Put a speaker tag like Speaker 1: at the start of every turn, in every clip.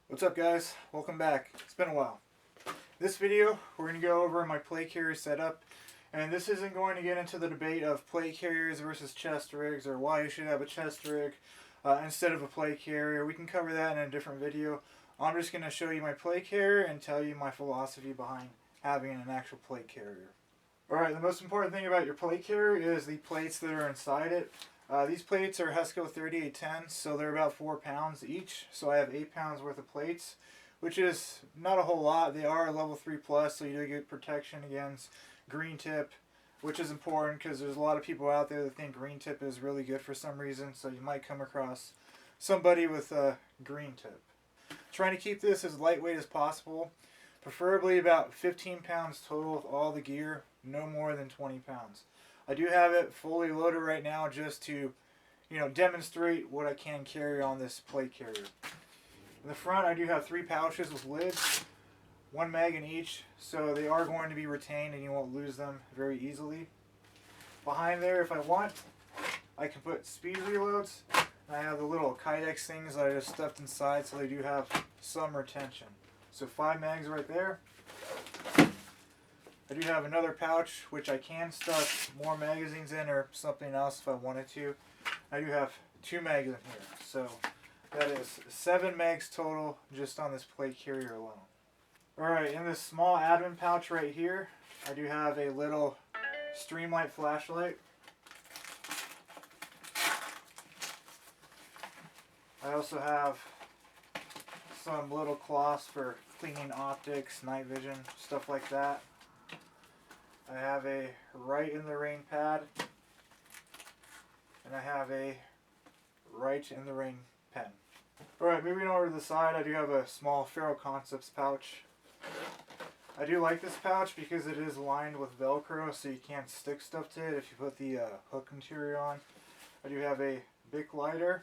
Speaker 1: What's up, guys? Welcome back. It's been a while. This video we're going to go over my plate carrier setup, and this isn't going to get into the debate of plate carriers versus chest rigs or why you should have a chest rig instead of a plate carrier. We can cover that in a different video. I'm just going to show you my plate carrier and tell you my philosophy behind having an actual plate carrier. Alright, the most important thing about your plate carrier is the plates that are inside it. These plates are Hesco 3810, so they're about 4 pounds each. So I have 8 pounds worth of plates, which is not a whole lot. They are level 3 plus, so you do get protection against green tip, which is important because there's a lot of people out there that think green tip is really good for some reason. So you might come across somebody with a green tip. Trying to keep this as lightweight as possible, preferably about 15 pounds total with all the gear, no more than 20 pounds. I do have it fully loaded right now just to, demonstrate what I can carry on this plate carrier. In the front, I do have 3 pouches with lids, 1 mag in each, so they are going to be retained and you won't lose them very easily. Behind there, if I want, I can put speed reloads. I have the little Kydex things that I just stuffed inside, so they do have some retention. So 5 mags right there. I do have another pouch which I can stuff more magazines in or something else if I wanted to. I do have 2 mags in here, so that is 7 mags total just on this plate carrier alone. Alright, in this small admin pouch right here, I do have a little Streamlight flashlight. I also have some little cloths for cleaning optics, night vision, stuff like that. I have a right in the rain pad, and I have a right in the rain pen. Alright, moving over to the side, I do have a small Wrol Concepts pouch. I do like this pouch because it is lined with Velcro, so you can't stick stuff to it if you put the hook material on. I do have a Bic lighter,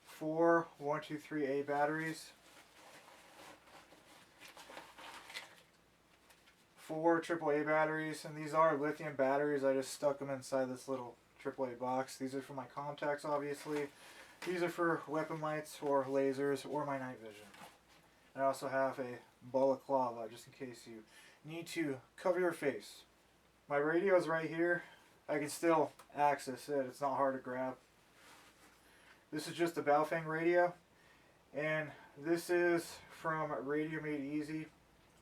Speaker 1: 4 123A batteries, 4 AAA batteries, and these are lithium batteries. I just stuck them inside this little AAA box. These are for my contacts, obviously. These are for weapon lights or lasers or my night vision. I also have a balaclava just in case you need to cover your face. My radio is right here. I can still access it. It's not hard to grab. This is just a Baofeng radio, and this is from Radio Made Easy.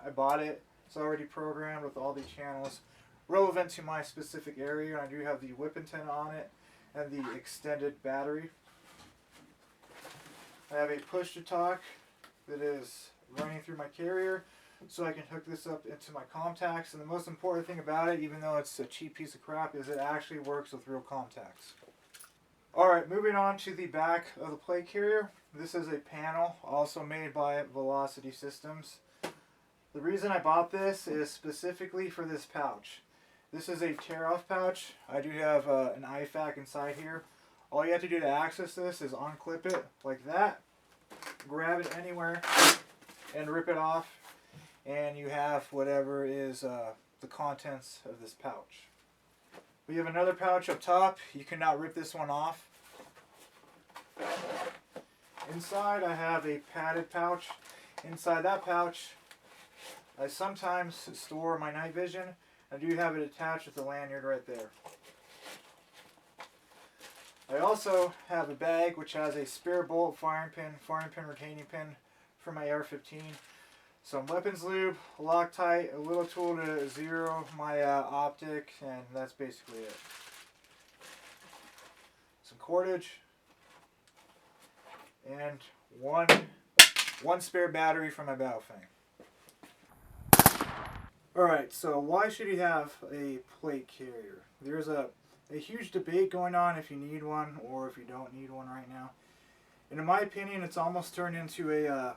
Speaker 1: I bought it. It's already programmed with all the channels relevant to my specific area. I do have the whip antenna on it and the extended battery. I have a push to talk that is running through my carrier, so I can hook this up into my contacts. And the most important thing about it, even though it's a cheap piece of crap, is it actually works with real contacts. Alright, moving on to the back of the plate carrier. This is a panel also made by Velocity Systems. The reason I bought this is specifically for this pouch. This is a tear-off pouch. I do have an IFAK inside here. All you have to do to access this is unclip it like that, grab it anywhere, and rip it off, and you have whatever is the contents of this pouch. We have another pouch up top. You cannot rip this one off. Inside I have a padded pouch. Inside that pouch I sometimes store my night vision. I do have it attached with the lanyard right there. I also have a bag which has a spare bolt, firing pin, retaining pin for my AR-15, some weapons lube, Loctite, a little tool to zero my optic, and that's basically it. Some cordage, and one spare battery for my Baofeng. Alright, so why should you have a plate carrier? There's a huge debate going on if you need one or if you don't need one right now. And in my opinion, it's almost turned into a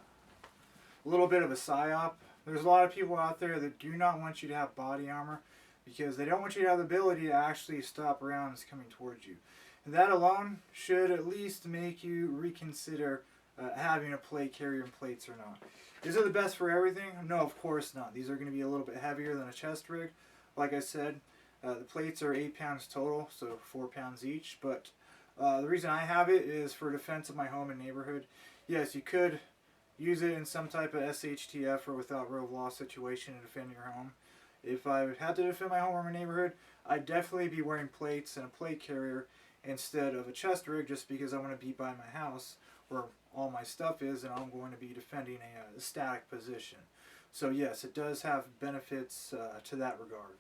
Speaker 1: little bit of a psyop. There's a lot of people out there that do not want you to have body armor because they don't want you to have the ability to actually stop rounds coming towards you. And that alone should at least make you reconsider having a plate carrier and plates or not. Is it the best for everything? No, of course not. These are going to be a little bit heavier than a chest rig. Like I said, the plates are 8 pounds total, so 4 pounds each. But the reason I have it is for defense of my home and neighborhood. Yes, you could use it in some type of shtf or without real law situation to defend your home. If I had to defend my home or my neighborhood, I'd definitely be wearing plates and a plate carrier instead of a chest rig, just because I want to be by my house where all my stuff is and I'm going to be defending a static position. So yes, it does have benefits to that regard.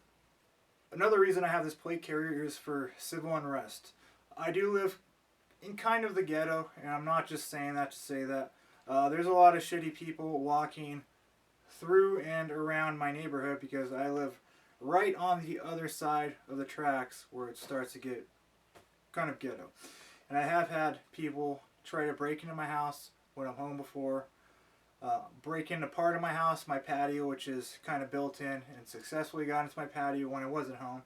Speaker 1: Another reason I have this plate carrier is for civil unrest. I do live in kind of the ghetto, and I'm not just saying that to say that. There's a lot of shitty people walking through and around my neighborhood because I live right on the other side of the tracks where it starts to get kind of ghetto. And I have had people try to break into my house when I'm home before, break into part of my house, my patio, which is kind of built in, and successfully got into my patio when I wasn't home.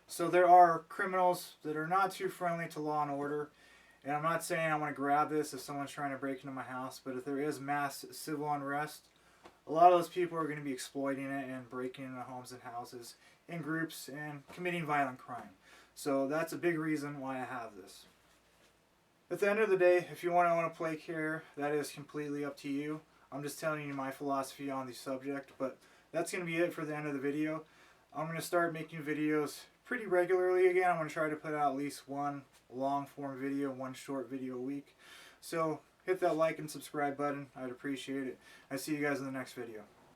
Speaker 1: So there are criminals that are not too friendly to law and order. And I'm not saying I want to grab this if someone's trying to break into my house, but if there is mass civil unrest, a lot of those people are going to be exploiting it and breaking into homes and houses in groups and committing violent crime. So that's a big reason why I have this. At the end of the day, if you want to own a plate carrier, that is completely up to you. I'm just telling you my philosophy on the subject, but that's going to be it for the end of the video. I'm going to start making videos pretty regularly again. I'm going to try to put out at least one long form video, one short video a week. So hit that like and subscribe button. I'd appreciate it. I see you guys in the next video.